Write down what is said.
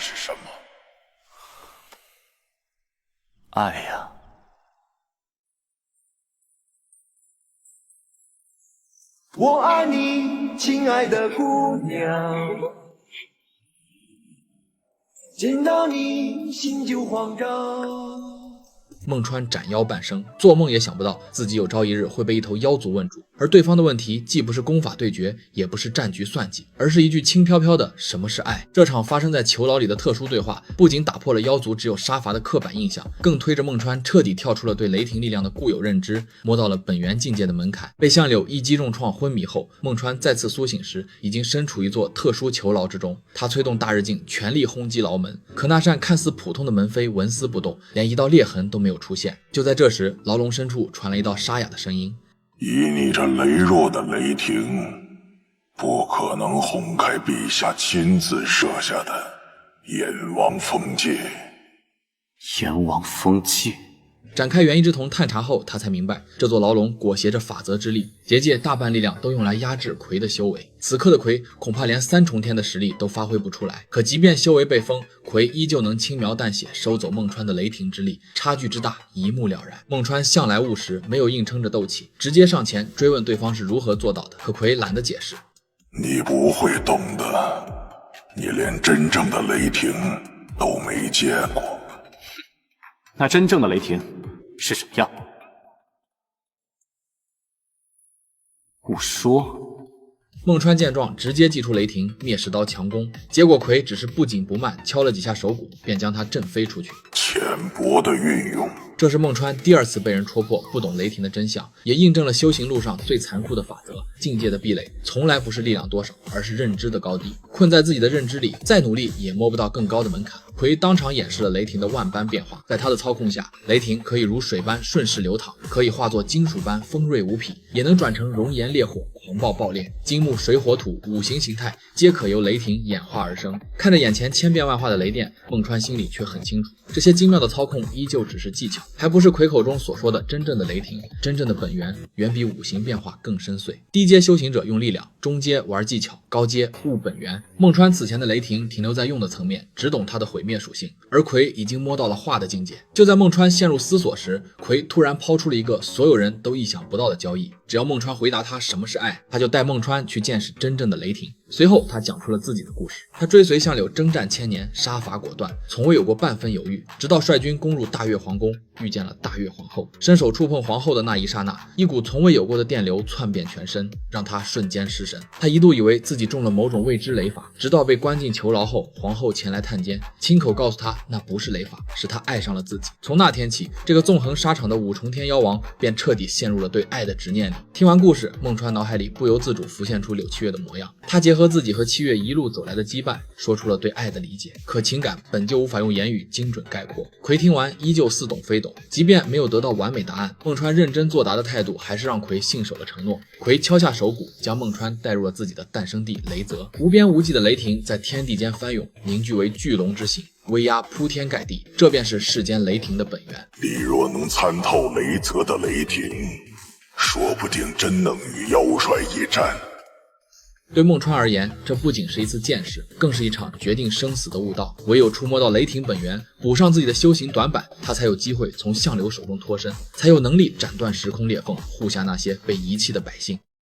是什么？爱呀。我爱你，亲爱的姑娘，见到你心就慌张。孟川斩妖半生，做梦也想不到自己有朝一日会被一头妖族问住，而对方的问题既不是功法对决，也不是战局算计，而是一句轻飘飘的什么是爱。这场发生在囚牢里的特殊对话，不仅打破了妖族只有杀伐的刻板印象，更推着孟川彻底跳出了对雷霆力量的固有认知，摸到了本源境界的门槛。被相柳一击重创昏迷后，孟川再次苏醒时，已经身处一座特殊囚牢之中。他催动大日镜全力轰击牢门，可那扇看似普通的门扉纹丝不动，连一道裂痕都没有出现。就在这时，牢笼深处传来一道沙哑的声音：以你这羸弱的雷霆，不可能轰开陛下亲自设下的阎王封戒。阎王封戒。展开元一之瞳探查后，他才明白这座牢笼裹挟着法则之力，结界大半力量都用来压制魁的修为。此刻的魁恐怕连3重天的实力都发挥不出来，可即便修为被封，魁依旧能轻描淡写收走孟川的雷霆之力，差距之大一目了然。孟川向来务实，没有硬撑着斗气，直接上前追问对方是如何做到的。可魁懒得解释：你不会懂的，你连真正的雷霆都没见过。那真正的雷霆是什么样？不说。孟川见状，直接祭出雷霆灭石刀强攻，结果魁只是不紧不慢敲了几下手鼓，便将他震飞出去。浅薄的运用。这是孟川第2次被人戳破不懂雷霆的真相，也印证了修行路上最残酷的法则：境界的壁垒从来不是力量多少，而是认知的高低。困在自己的认知里，再努力也摸不到更高的门槛。魁当场演示了雷霆的万般变化，在他的操控下，雷霆可以如水般顺势流淌，可以化作金属般锋锐无匹，也能转成熔岩烈火狂暴爆裂。金木水火土5行形态皆可由雷霆演化而生。看着眼前千变万化的雷电，孟川心里却很清楚，这些精妙的操控依旧只是技巧，还不是魁口中所说的真正的雷霆。真正的本源远比5行变化更深邃。低阶修行者用力量，中阶玩技巧，高阶悟本源。孟川此前的雷霆停留在用的层面，只懂它的毁灭属性，而魁已经摸到了化的境界。就在孟川陷入思索时，魁突然抛出了一个所有人都意想不到的交易：只要孟川回答他什么是爱，他就带孟川去见识真正的雷霆。随后他讲出了自己的故事，他追随相柳征战千年，杀伐果断，从未有过半分犹豫，直到率军攻入大越皇宫，遇见了大越皇后。伸手触碰皇后的那一刹那，一股从未有过的电流窜遍全身，让他瞬间失神。他一度以为自己中了某种未知雷法，直到被关进囚牢后，皇后前来探监，亲口告诉他那不是雷法，是他爱上了自己。从那天起，这个纵横沙场的5重天妖王便彻底陷入了对爱的执念里。听完故事，孟川脑海里不由自主浮现出柳七月的模样，他结合自己和七月一路走来的羁绊，说出了对爱的理解。可情感本就无法用言语精准概括。魁听完依旧似懂非懂，即便没有得到完美答案，孟川认真作答的态度还是让魁信守了承诺。魁敲下手鼓，将孟川带入了自己的诞生地雷泽。无边无际的雷霆在天地间翻涌，凝聚为巨龙之形，威压铺天盖地，这便是世间雷霆的本源。你若能参透雷泽的雷霆，说不定真能与妖帅一战。对孟川而言，这不仅是一次见识，更是一场决定生死的悟道。唯有触摸到雷霆本源，补上自己的修行短板，他才有机会从相柳手中脱身，才有能力斩断时空裂缝，护下那些被遗弃的百姓。